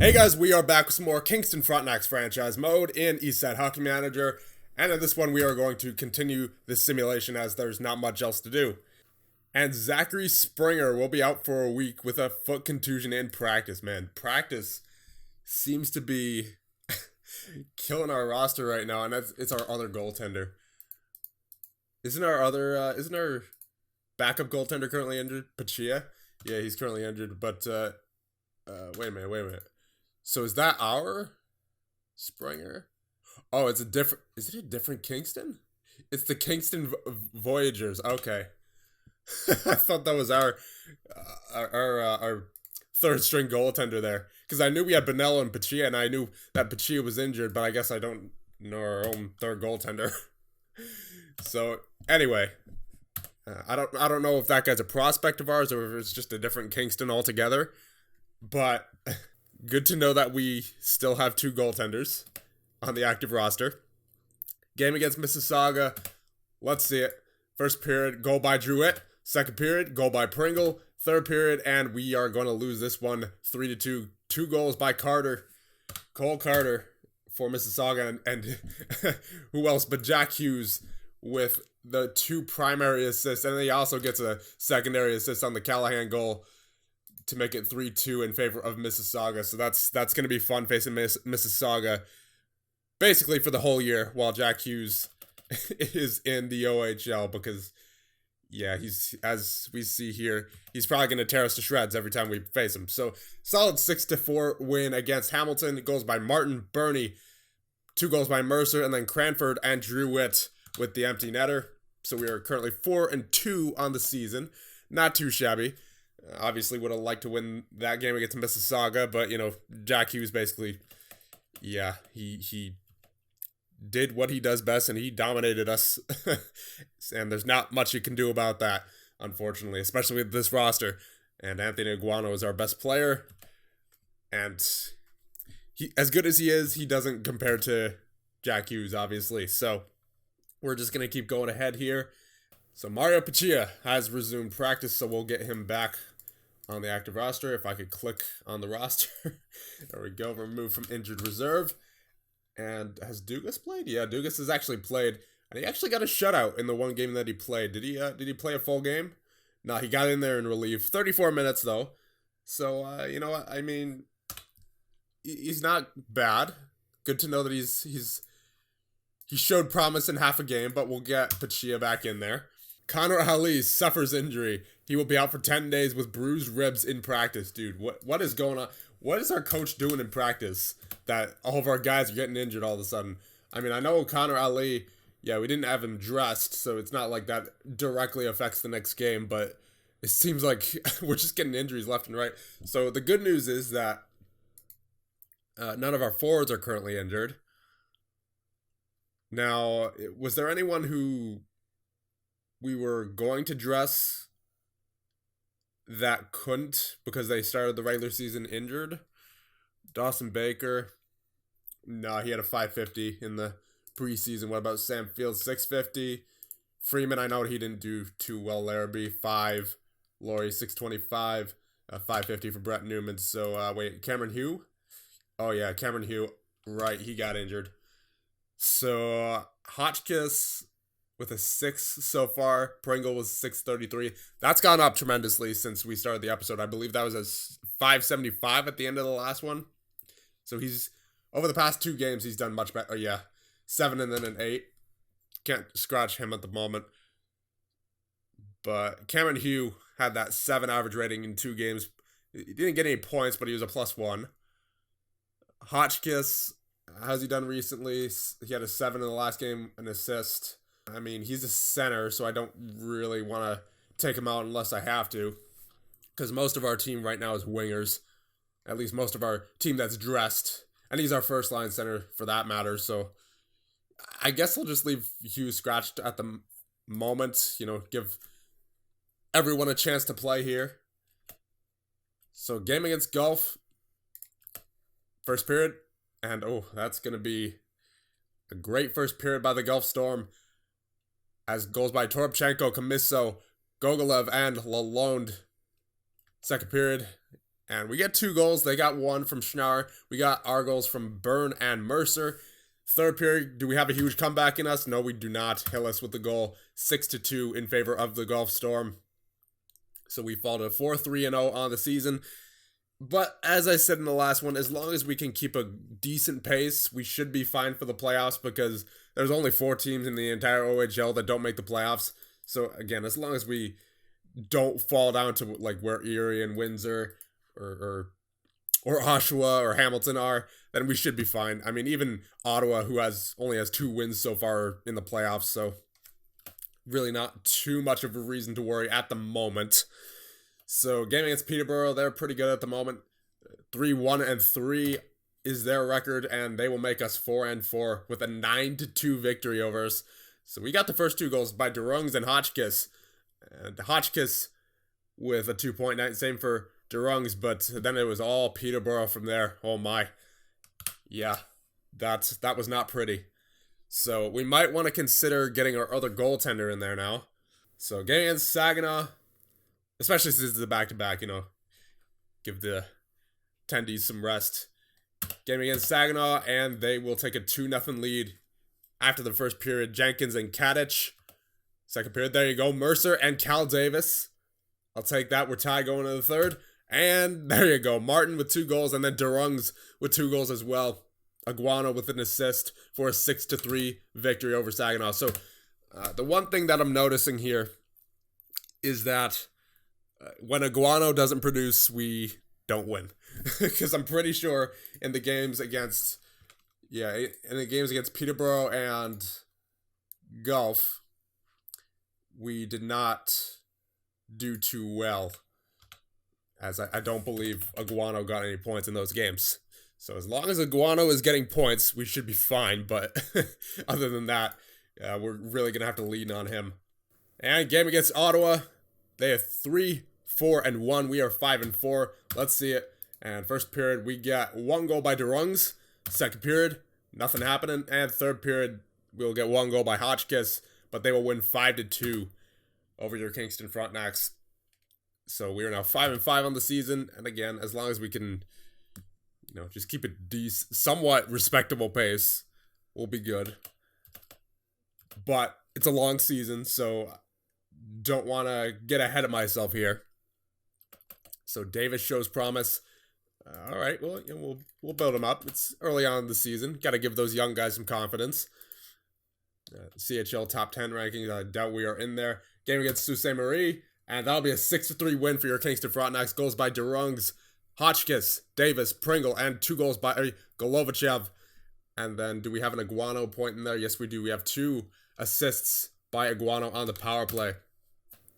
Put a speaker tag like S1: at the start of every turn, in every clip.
S1: Hey guys, we are back with some more Kingston Frontenacs franchise mode in Eastside Hockey Manager, and in this one we are going to continue this simulation as there's not much else to do. And Zachary Springer will be out for a week with a foot contusion in practice, man. Practice seems to be killing our roster right now, and it's our other goaltender. Isn't our backup goaltender currently injured? Pachia? Yeah, he's currently injured, but wait a minute. So is that our Springer? Oh, is it a different Kingston? It's the Kingston Voyagers. Okay. I thought that was our third string goaltender there. Because I knew we had Bonello and Pachia, and I knew that Pachia was injured, but I guess I don't know our own third goaltender. So, anyway. I don't know if that guy's a prospect of ours or if it's just a different Kingston altogether. But good to know that we still have two goaltenders on the active roster. Game against Mississauga. Let's see it. First period, goal by Druitt. Second period, goal by Pringle. Third period, and we are going to lose this one 3-2. 2 goals by Carter. Cole Carter for Mississauga. And who else but Jack Hughes with the 2 primary assists. And then he also gets a secondary assist on the Callahan goal to make it 3-2 in favor of Mississauga. So that's going to be fun facing Mississauga basically for the whole year while Jack Hughes is in the OHL because, yeah, he's, as we see here, he's probably going to tear us to shreds every time we face him. So solid 6-4 win against Hamilton. Goals by Martin, Burney, 2 goals by Mercer, and then Cranford and Druitt with the empty netter. So we are currently 4-2 on the season. Not too shabby. Obviously would have liked to win that game against Mississauga, but, you know, Jack Hughes basically, yeah, he did what he does best, and he dominated us. And there's not much you can do about that, unfortunately, especially with this roster. And Anthony Iguano is our best player. And he, as good as he is, he doesn't compare to Jack Hughes, obviously. So we're just going to keep going ahead here. So Mario Pachia has resumed practice, so we'll get him back on the active roster. If I could click on the roster. There we go. Removed from injured reserve. And has Dugas played? Yeah, Dugas has actually played. And he actually got a shutout in the one game that he played. Did he play a full game? No, he got in there in relief. 34 minutes, though. So, you know what? I mean, he's not bad. Good to know that he showed promise in half a game, but we'll get Pachia back in there. Connor Ali suffers injury. He will be out for 10 days with bruised ribs in practice. Dude, what is going on? What is our coach doing in practice that all of our guys are getting injured all of a sudden? I mean, I know Connor Ali, yeah, we didn't have him dressed, so it's not like that directly affects the next game, but it seems like we're just getting injuries left and right. So the good news is that none of our forwards are currently injured. Now, was there anyone who we were going to dress that couldn't because they started the regular season injured? Dawson Baker, no, he had a 550 in the preseason. What about Sam Fields, 650? Freeman, I know he didn't do too well. Larrabee, 5. Laurie, 625. 550 for Brett Newman. So, wait, Cameron Hugh? Oh, yeah, Cameron Hugh. Right, he got injured. So, Hotchkiss with a 6 so far. Pringle was 633. That's gone up tremendously since we started the episode. I believe that was a 575 at the end of the last one. So he's, over the past 2 games, he's done much better. Oh, yeah, 7 and then an 8. Can't scratch him at the moment. But Cameron Hugh had that 7 average rating in 2 games. He didn't get any points, but he was a +1. Hotchkiss, how's he done recently? He had a 7 in the last game, an assist. I mean, he's a center, so I don't really want to take him out unless I have to. Because most of our team right now is wingers. At least most of our team that's dressed. And he's our first line center for that matter. So I guess I'll just leave Hughes scratched at the moment. You know, give everyone a chance to play here. So game against Gulf. First period. And, oh, that's going to be a great first period by the Gulf Storm. As goals by Toropchenko, Comiso, Gogolev, and Lalonde. Second period. And we get 2 goals. They got 1 from Schnarr. We got our goals from Byrne and Mercer. Third period, do we have a huge comeback in us? No, we do not. Hillis with the goal, 6-2 in favor of the Gulf Storm. So we fall to 4-3-0 on the season. But as I said in the last one, as long as we can keep a decent pace, we should be fine for the playoffs, because there's only 4 teams in the entire OHL that don't make the playoffs. So again, as long as we don't fall down to like where Erie and Windsor or Oshawa or Hamilton are, then we should be fine. I mean, even Ottawa, who only has 2 wins so far in the playoffs, so really not too much of a reason to worry at the moment. So game against Peterborough, they're pretty good at the moment. 3-1-3 is their record, and they will make us 4-4 with a 9-2 victory over us. So we got the first 2 goals by Derungs and Hotchkiss. And Hotchkiss with a 2-point night, same for Derungs, but then it was all Peterborough from there. Oh my. Yeah, that was not pretty. So we might want to consider getting our other goaltender in there now. So game against Saginaw, especially since it's a back-to-back, give the attendees some rest. Game against Saginaw, and they will take a 2-0 lead after the first period. Jenkins and Kadich. Second period, there you go. Mercer and Cal Davis. I'll take that. We're tied going to the third. And there you go. Martin with 2 goals, and then Derungs with 2 goals as well. Aguano with an assist for a 6-3 victory over Saginaw. So the one thing that I'm noticing here is that when Aguano doesn't produce, we don't win. Because I'm pretty sure in the games against Peterborough and Gulf, we did not do too well, as I don't believe Aguano got any points in those games. So as long as Aguano is getting points, we should be fine. But other than that, we're really going to have to lean on him. And game against Ottawa, they have 3-4-1. We are 5-4. Let's see it. And first period, we get 1 goal by Derungs. Second period, nothing happening. And third period, we'll get 1 goal by Hotchkiss, but they will win 5-2 over your Kingston Frontenacs. So we are now 5-5 on the season. And again, as long as we can, just keep a somewhat respectable pace, we'll be good. But it's a long season, so don't want to get ahead of myself here. So Davis shows promise. All right, well, we'll build him up. It's early on in the season. Got to give those young guys some confidence. CHL top 10 rankings, I doubt we are in there. Game against Sault Ste. Marie, and that'll be a 6-3 win for your Kingston Frontenacs. Goals by Derungs, Hotchkiss, Davis, Pringle, and 2 goals by Golovachev. And then do we have an Aguano point in there? Yes, we do. We have 2 assists by Aguano on the power play.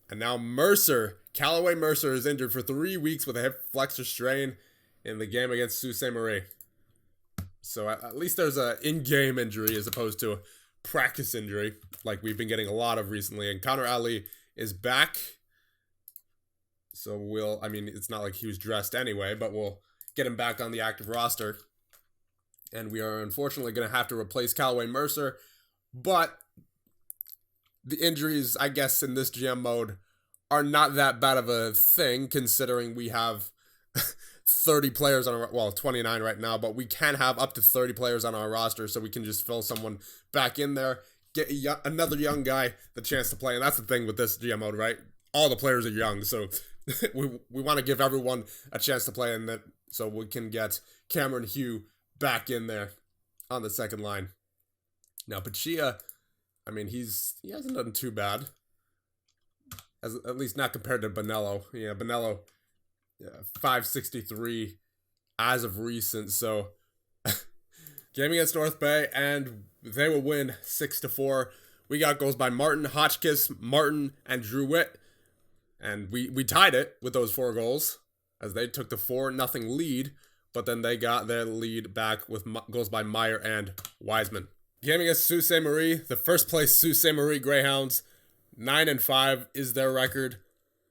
S1: And now Mercer. Callaway Mercer is injured for 3 weeks with a hip flexor strain in the game against Sault Ste. Marie. So at least there's an in-game injury as opposed to a practice injury like we've been getting a lot of recently. And Connor Ali is back. So it's not like he was dressed anyway, but we'll get him back on the active roster. And we are unfortunately going to have to replace Callaway Mercer. But the injuries, I guess, in this GM mode are not that bad of a thing, considering we have 30 players on our, 29 right now, but we can have up to 30 players on our roster, so we can just fill someone back in there, get another young guy the chance to play. And that's the thing with this GM mode, right? All the players are young, so we want to give everyone a chance to play, and that so we can get Cameron Hugh back in there on the second line. Now, Pachia, he hasn't done too bad, at least not compared to Bonello. Yeah, Bonello, 563 as of recent. So, game against North Bay, and they will win 6-4. We got goals by Martin, Hotchkiss, Martin, and Drew Witt. And we tied it with those 4 goals as they took the 4-0 lead, but then they got their lead back with goals by Meyer and Wiseman. Game against Sault Ste. Marie, the first place Sault Ste. Marie Greyhounds, 9-5 is their record.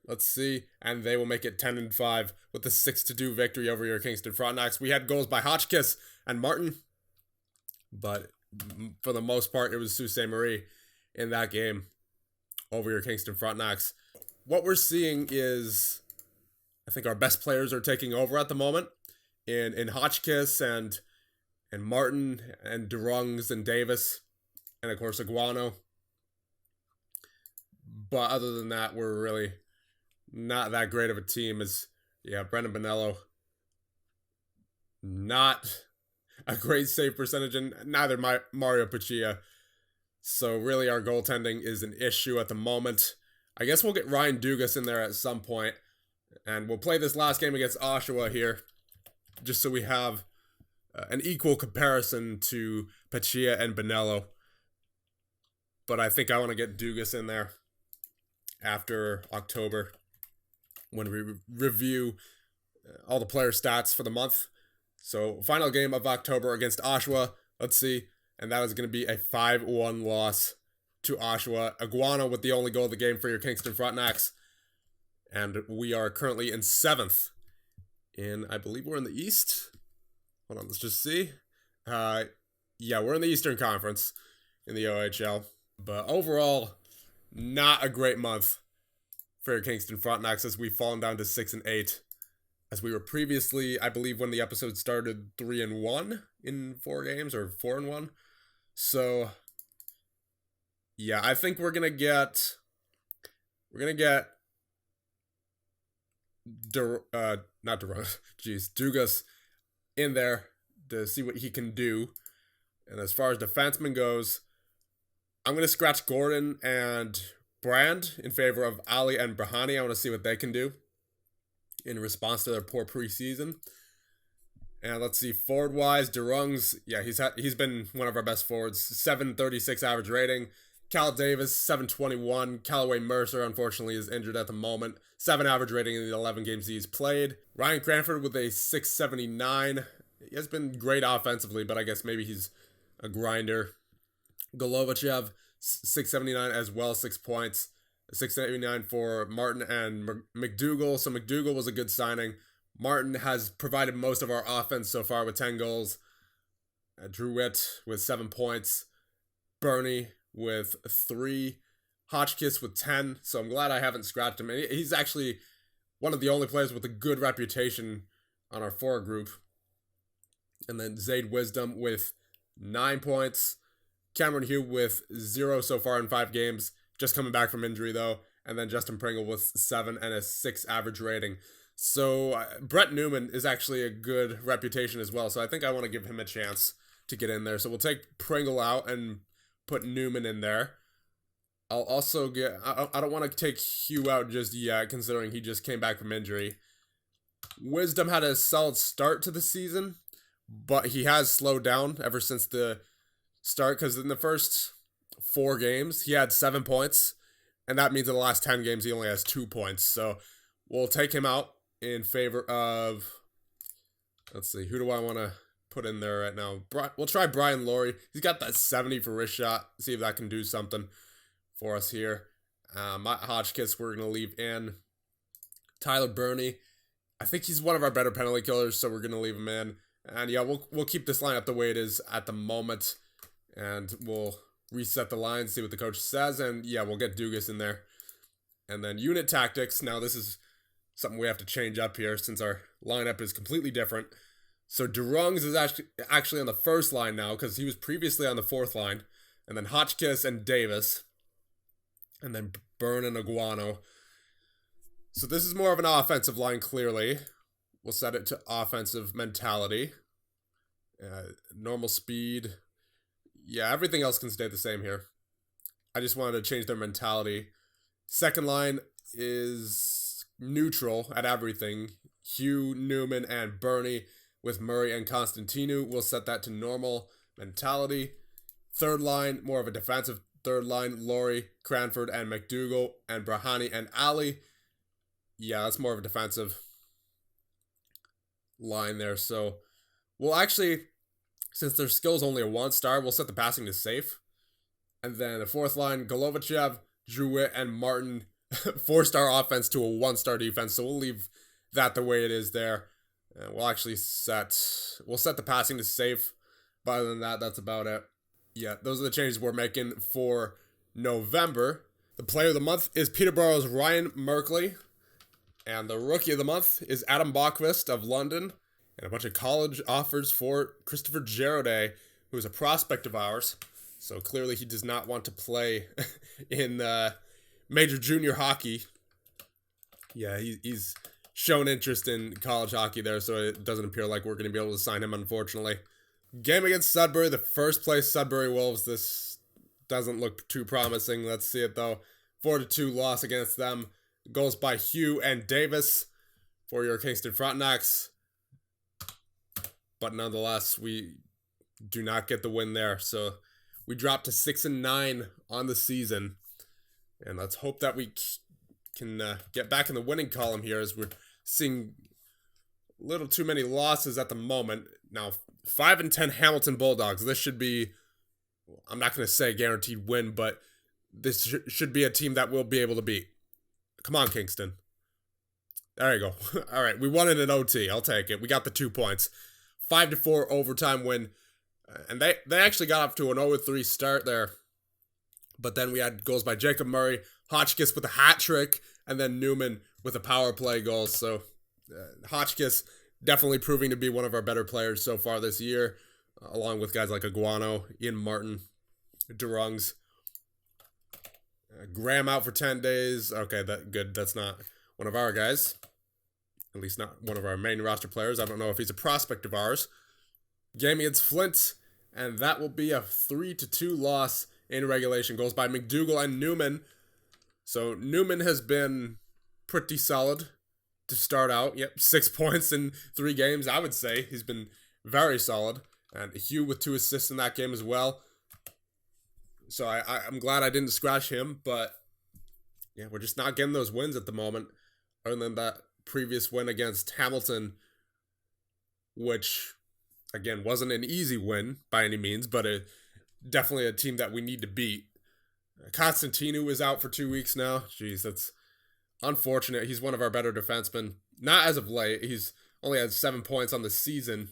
S1: Let's see, and they will make it 10-5 with a 6-2 victory over your Kingston Frontenacs. We had goals by Hotchkiss and Martin, but for the most part, it was Sault Ste. Marie in that game over your Kingston Frontenacs. What we're seeing is I think our best players are taking over at the moment in Hotchkiss and Martin and DeRungs and Davis and of course Iguano. But other than that, we're really not that great of a team. As Brendan Bonello, not a great save percentage, and neither Mario Paccia. So really, our goaltending is an issue at the moment. I guess we'll get Ryan Dugas in there at some point, and we'll play this last game against Oshawa here, just so we have an equal comparison to Paccia and Bonello. But I think I want to get Dugas in there after October, when we review all the player stats for the month. So final game of October against Oshawa. Let's see. And that is going to be a 5-1 loss to Oshawa. Iguano with the only goal of the game for your Kingston Frontenacs. And we are currently in 7th. I believe we're in the East. Hold on, let's just see. We're in the Eastern Conference in the OHL. But overall, not a great month for Kingston Frontenacs, as we've fallen down to 6-8. As we were previously, I believe when the episode started, 3-1 in 4 games, or 4-1. So I think we're gonna get Dugas in there to see what he can do. And as far as defenseman goes, I'm gonna scratch Gordon and Brand in favor of Ali and Brahani. I want to see what they can do in response to their poor preseason. And let's see, forward-wise, DeRungs, he's been one of our best forwards. 736 average rating. Cal Davis, 721. Callaway Mercer, unfortunately, is injured at the moment. 7 average rating in the 11 games he's played. Ryan Cranford with a 679. He has been great offensively, but I guess maybe he's a grinder. Golovachev, 679 as well, 6 points. 679 for Martin and McDougall. So McDougall was a good signing. Martin has provided most of our offense so far with 10 goals. Drew Witt with 7 points. Bernie with 3. Hotchkiss with 10. So I'm glad I haven't scratched him. He's actually one of the only players with a good reputation on our forward group. And then Zayd Wisdom with 9 points. Cameron Hugh with 0 so far in 5 games. Just coming back from injury, though. And then Justin Pringle with 7 and a 6 average rating. So Brett Newman is actually a good reputation as well. So I think I want to give him a chance to get in there. So we'll take Pringle out and put Newman in there. I'll also I don't want to take Hugh out just yet, considering he just came back from injury. Wisdom had a solid start to the season, but he has slowed down ever since the start, because in the first 4 games, he had 7 points, and that means in the last 10 games, he only has 2 points. So we'll take him out in favor of, let's see, who do I want to put in there right now? We'll try Brian Laurie. He's got that 70 for wrist shot. See if that can do something for us here. Matt Hotchkiss, we're going to leave in. Tyler Burney, I think he's one of our better penalty killers, so we're going to leave him in. And we'll keep this lineup the way it is at the moment, and we'll reset the line, see what the coach says, and we'll get Dugas in there. And then unit tactics. Now this is something we have to change up here since our lineup is completely different. So DeRungs is actually on the first line now, because he was previously on the 4th line. And then Hotchkiss and Davis. And then Byrne and Iguano. So this is more of an offensive line, clearly. We'll set it to offensive mentality. Normal speed. Everything else can stay the same here. I just wanted to change their mentality. Second line is neutral at everything. Hugh, Newman, and Bernie with Murray and Constantinu. We'll set that to normal mentality. Third line, more of a defensive third line. Laurie, Cranford, and McDougall, and Brahani and Ali. That's more of a defensive line there. So we'll actually, since their skill's only a 1-star, we'll set the passing to safe. And then the 4th line, Golovachev, Drew Witt, and Martin, 4-star offense to a 1-star defense. So we'll leave that the way it is there. And we'll actually set the passing to safe. But other than that, that's about it. Those are the changes we're making for November. The player of the month is Peterborough's Ryan Merkley. And the rookie of the month is Adam Bachquist of London. And a bunch of college offers for Christopher Geraudet, who is a prospect of ours. So clearly he does not want to play in major junior hockey. Yeah, he's shown interest in college hockey there, so it doesn't appear like we're going to be able to sign him, unfortunately. Game against Sudbury, the first place Sudbury Wolves. This doesn't look too promising. Let's see it, though. 4-2 loss against them. Goals by Hugh and Davis for your Kingston Frontenacs. But nonetheless, we do not get the win there. So we dropped to 6-9 on the season. And let's hope that we can get back in the winning column here, as we're seeing a little too many losses at the moment. Now, 5-10 Hamilton Bulldogs. This should be, I'm not going to say guaranteed win, but this should be a team that we'll be able to beat. Come on, Kingston. There you go. All right, we won in an OT. I'll take it. We got the 2 points. 5-4 overtime win. And they actually got up to an 0-3 start there. But then we had goals by Jacob Murray, Hotchkiss with a hat trick, and then Newman with a power play goal. So Hotchkiss definitely proving to be one of our better players so far this year, along with guys like Aguano, Ian Martin, Durungs. Graham out for 10 days. Okay, good. That's not one of our guys. At least not one of our main roster players. I don't know if he's a prospect of ours. Game against Flint, and that will be a 3-2 loss in regulation. Goals by McDougall and Newman. So Newman has been pretty solid to start out. Yep, 6 points in 3 games, I would say. He's been very solid. And Hugh with 2 assists in that game as well. So I'm glad I didn't scratch him, but yeah, we're just not getting those wins at the moment. Other than that previous win against Hamilton, which, again, wasn't an easy win by any means, but definitely a team that we need to beat. Constantinu is out for 2 weeks now. Jeez, that's unfortunate. He's one of our better defensemen. Not as of late. He's only had 7 points on the season.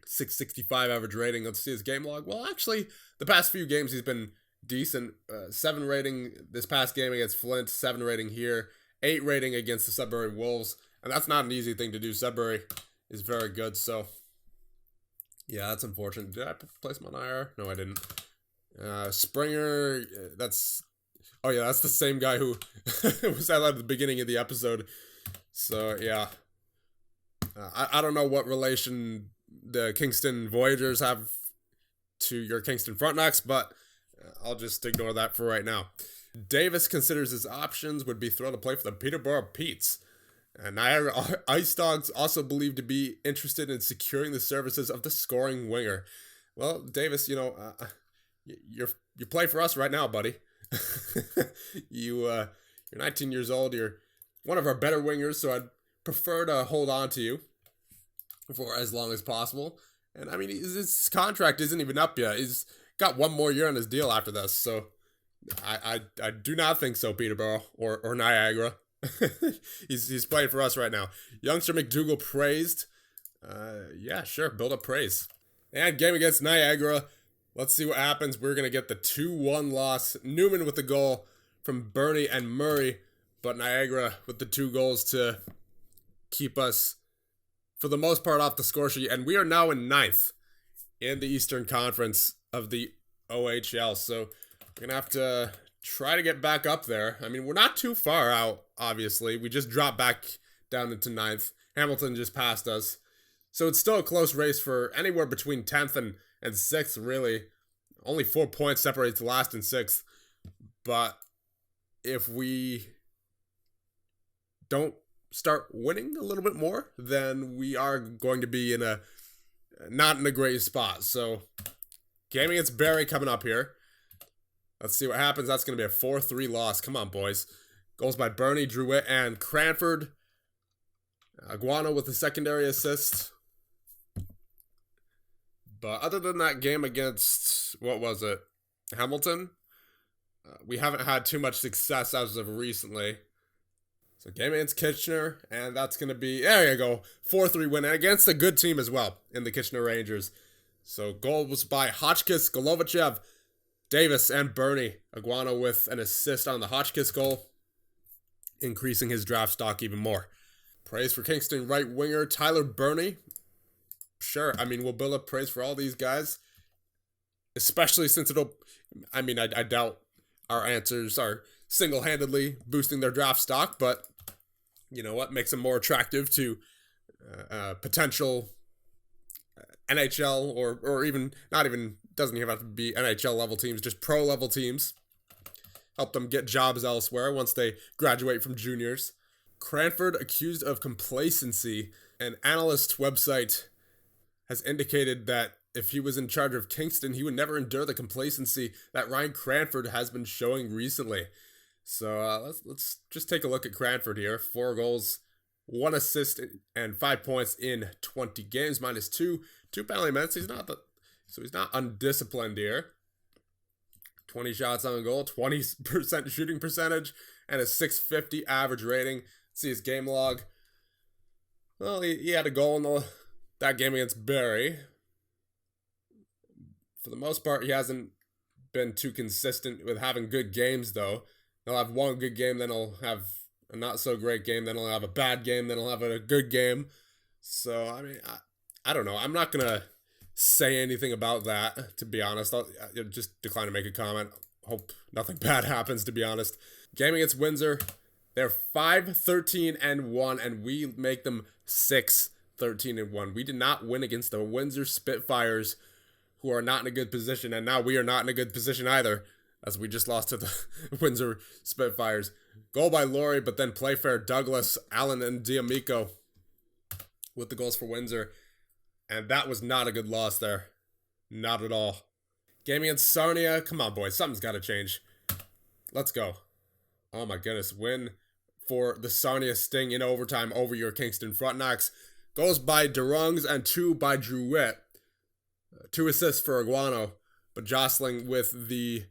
S1: 665 average rating. Let's see his game log. Well, actually, the past few games he's been decent. 7 rating this past game against Flint. 7 rating here. 8 rating against the Sudbury Wolves. And that's not an easy thing to do. Sudbury is very good, so yeah, that's unfortunate. Did I place him on IR? No, I didn't. Springer, that's the same guy who was at the beginning of the episode. So, yeah. I don't know what relation the Kingston Voyagers have to your Kingston Frontenacs, but I'll just ignore that for right now. Davis considers his options would be thrown to play for the Peterborough Petes. And Niagara Ice Dogs also believed to be interested in securing the services of the scoring winger. Well, Davis, you play for us right now, buddy. You're 19 years old. You're one of our better wingers, so I'd prefer to hold on to you for as long as possible. And I mean, his contract isn't even up yet. He's got 1 more year on his deal after this, so I do not think so, Peterborough or Niagara. he's playing for us right now. Youngster McDougall praised. Yeah, sure, build up praise. And game against Niagara. Let's see what happens. We're going to get the 2-1 loss. Newman with the goal from Bernie and Murray, but Niagara with the 2 goals to keep us, for the most part, off the score sheet. And we are now in 9th in the Eastern Conference of the OHL. So we're going to have to try to get back up there. I mean, we're not too far out, obviously. We just dropped back down into 9th. Hamilton just passed us. So it's still a close race for anywhere between 10th and 6th, really. Only 4 points separates last and 6th. But if we don't start winning a little bit more, then we are going to be not in a great spot. So, game against Barrie coming up here. Let's see what happens. That's going to be a 4-3 loss. Come on, boys. Goals by Bernie, Druitt, and Cranford. Aguano with the secondary assist. But other than that game against, what was it, Hamilton, we haven't had too much success as of recently. So game against Kitchener, and that's going to be, there you go, 4-3 win, and against a good team as well in the Kitchener Rangers. So goal was by Hotchkiss, Golovachev, Davis, and Bernie. Aguano with an assist on the Hotchkiss goal. increasing his draft stock even more. Praise for Kingston right winger Tyler Burney. Sure, I mean, we'll build up praise for all these guys, especially since I doubt our answers are single-handedly boosting their draft stock, but you know what makes them more attractive to potential NHL or even not even doesn't even have to be NHL level teams, just pro level teams. Help them get jobs elsewhere once they graduate from juniors. Cranford accused of complacency. An analyst website has indicated that if he was in charge of Kingston, he would never endure the complacency that Ryan Cranford has been showing recently. So let's just take a look at Cranford here. 4 goals, 1 assist, and 5 points in 20 games, -2 penalty minutes. He's not undisciplined here. 20 shots on goal, 20% shooting percentage, and a .650 average rating. See his game log. Well, he had a goal in that game against Barrie. For the most part, he hasn't been too consistent with having good games, though. He'll have one good game, then he'll have a not-so-great game, then he'll have a bad game, then he'll have a good game. So, I mean, I don't know. I'm not going to say anything about that, to be honest. I'll just decline to make a comment. Hope nothing bad happens, to be honest. Game against Windsor, they're 5-13-1, and we make them 6-13-1. We did not win against the Windsor Spitfires, who are not in a good position, and now we are not in a good position either, as we just lost to the Windsor Spitfires. Goal by Laurie, but then Playfair, Douglas, Allen, and D'Amico with the goals for Windsor. And that was not a good loss there. Not at all. Game against Sarnia. Come on, boys. Something's got to change. Let's go. Oh, my goodness. Win for the Sarnia Sting in overtime over your Kingston Frontenacs. Goals by Durungs and 2 by Druitt. 2 assists for Aguano. But jostling with the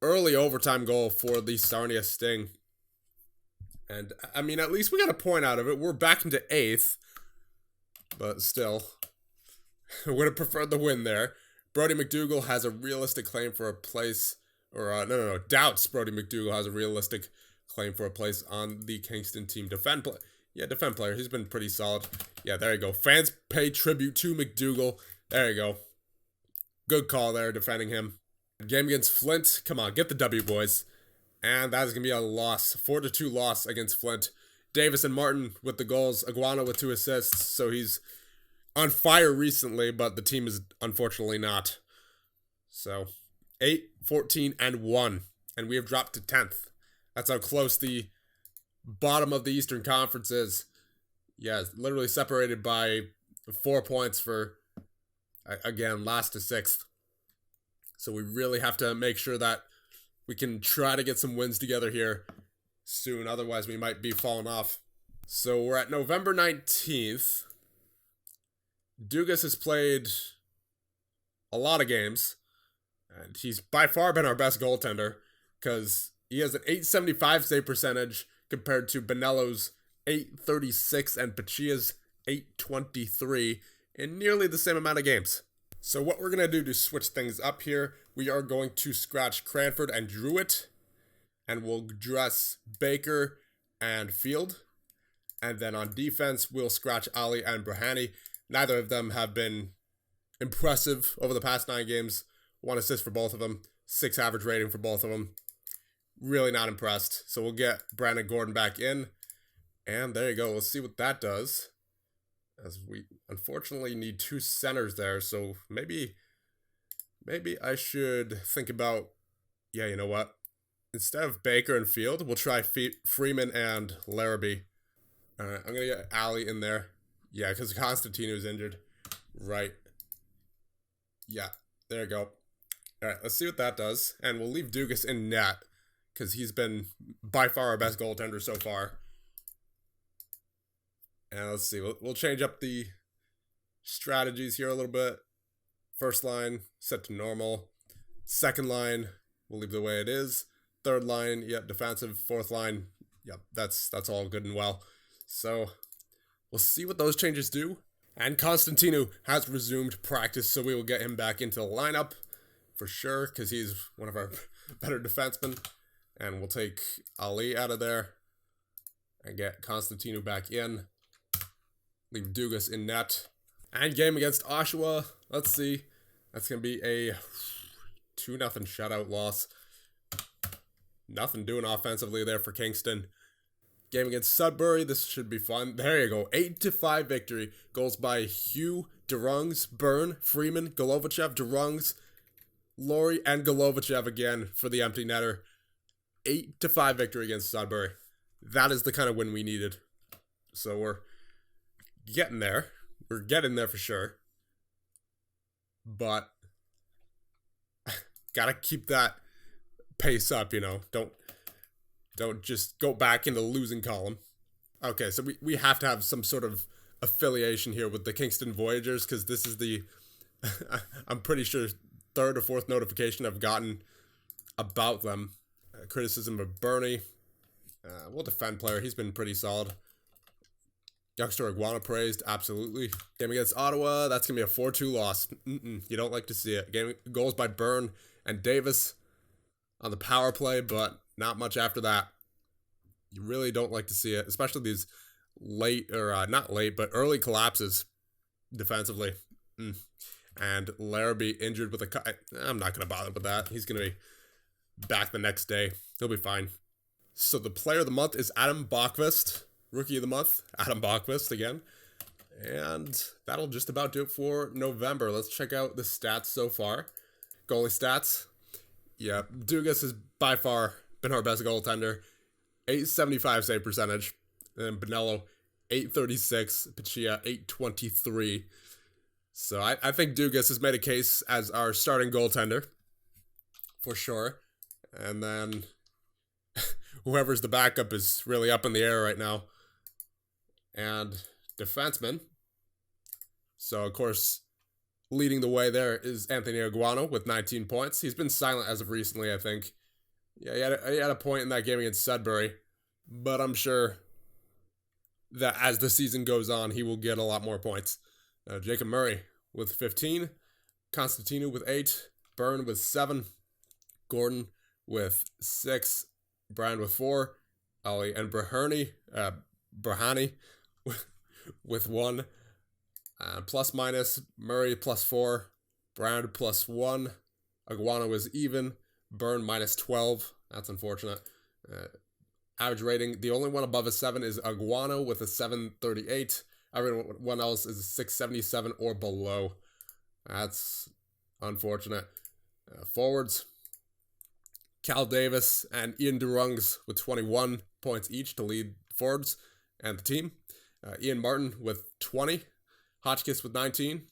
S1: early overtime goal for the Sarnia Sting. And, I mean, at least we got a point out of it. We're back into 8th. But still, would have preferred the win there. Brody McDougall has a realistic claim for a place, doubts Brody McDougall has a realistic claim for a place on the Kingston team. Defend player. He's been pretty solid. Yeah, there you go. Fans pay tribute to McDougall. There you go. Good call there, defending him. Game against Flint. Come on, get the W, boys. And that is going to be a loss. 4-2 loss against Flint. Davis and Martin with the goals. Aguano with 2 assists. So he's on fire recently, but the team is unfortunately not. So 8-14-1. And we have dropped to 10th. That's how close the bottom of the Eastern Conference is. Yeah, literally separated by 4 points for, again, last to 6th. So we really have to make sure that we can try to get some wins together here soon. Otherwise, we might be falling off. So we're at November 19th. Dugas has played a lot of games. And he's by far been our best goaltender. Because he has an .875 save percentage compared to Bonello's .836 and Pachia's .823 in nearly the same amount of games. So what we're going to do to switch things up here, we are going to scratch Cranford and Druitt, and we'll dress Baker and Field. And then on defense, we'll scratch Ali and Brahani. Neither of them have been impressive over the past 9 games. 1 assist for both of them, 6 average rating for both of them. Really not impressed. So we'll get Brandon Gordon back in. And there you go. We'll see what that does. As we unfortunately need 2 centers there, so maybe I should think about, yeah, you know what? Instead of Baker and Field, we'll try Freeman and Larrabee. Alright, I'm going to get Ali in there. Yeah, because Constantino's injured. Right. Yeah, there you go. Alright, let's see what that does. And we'll leave Dugas in net, because he's been by far our best goaltender so far. And let's see, we'll change up the strategies here a little bit. First line, set to normal. Second line, we'll leave the way it is. Third line, yep, defensive. Fourth line, yep, that's all good and well. So, we'll see what those changes do. And Constantino has resumed practice, so we will get him back into the lineup for sure, because he's one of our better defensemen. And we'll take Ali out of there. and get Constantino back in. Leave Dugas in net. And game against Oshawa. Let's see. That's going to be a 2-0 shutout loss. Nothing doing offensively there for Kingston. Game against Sudbury. This should be fun. There you go. 8-5 victory. Goals by Hugh, Durungs, Byrne, Freeman, Golovachev, Durungs, Laurie, and Golovachev again for the empty netter. 8-5 victory against Sudbury. That is the kind of win we needed. So we're getting there. We're getting there for sure. But gotta keep that pace up, you know. Don't just go back into the losing column. Okay, so we have to have some sort of affiliation here with the Kingston Voyagers, because this is the I'm pretty sure third or fourth notification I've gotten about them. Criticism of Bernie. We'll defend player. He's been pretty solid. Youngster Iguana praised. Absolutely. Game against Ottawa. That's going to be a 4-2 loss. You don't like to see it. Goals by Byrne and Davis on the power play, but not much after that. You really don't like to see it, especially these late, or not late, but early collapses defensively. And Larrabee injured with a cut. I'm not going to bother with that. He's going to be back the next day. He'll be fine. So the player of the month is Adam Bachvist. Rookie of the month, Adam Bachvist again. And that'll just about do it for November. Let's check out the stats so far. Goalie stats. Yeah, Dugas has by far been our best goaltender. 875 save percentage. And Bonello, 836. Pachia, 823. So I think Dugas has made a case as our starting goaltender. For sure. And then whoever's the backup is really up in the air right now. And defenseman. So, of course, leading the way there is Anthony Aguano with 19 points. He's been silent as of recently, I think. Yeah, he had a point in that game against Sudbury. But I'm sure that as the season goes on, he will get a lot more points. Jacob Murray with 15. Constantino with 8. Byrne with 7. Gordon with 6. Brian with 4. Ali and Brahani with 1. Plus minus, Murray plus 4. Brown plus 1. Aguano was even. Byrne minus 12. That's unfortunate. Average rating, the only one above a 7 is Aguano with a 738. Everyone else is a 677 or below. That's unfortunate. Forwards, Cal Davis and Ian Durungs with 21 points each to lead forwards and the team. Ian Martin with 20. Hotchkiss with 19.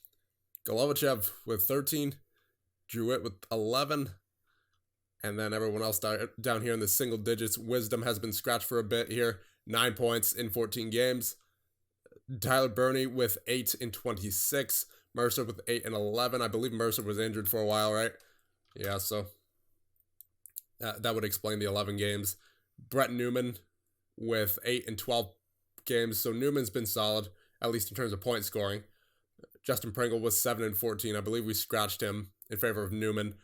S1: Golovachev with 13. Druitt with 11. And then everyone else down here in the single digits. Wisdom has been scratched for a bit here. 9 points in 14 games. Tyler Burney with 8 in 26. Mercer with 8 and 11. I believe Mercer was injured for a while, right? Yeah, so that would explain the 11 games. Brett Newman with 8 and 12 games. So Newman's been solid, at least in terms of point scoring. Justin Pringle was 7 and 14. I believe we scratched him in favor of Newman.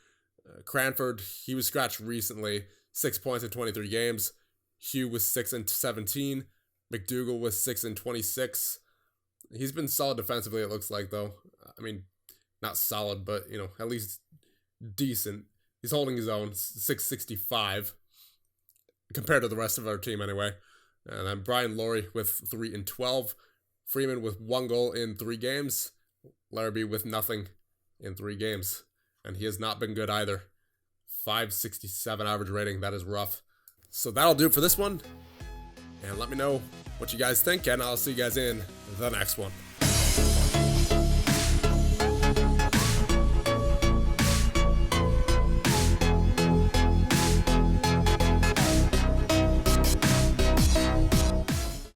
S1: Cranford, he was scratched recently. 6 points in 23 games. Hugh was 6 and 17. McDougall was 6 and 26. He's been solid defensively, it looks like, though. I mean, not solid, but, you know, at least decent. He's holding his own, 665, compared to the rest of our team, anyway. And then Brian Laurie with 3 and 12. Freeman with 1 goal in 3 games. Larrabee with nothing in 3 games. And he has not been good either. 567 average rating. That is rough. So that'll do it for this one. And let me know what you guys think, and I'll see you guys in the next one.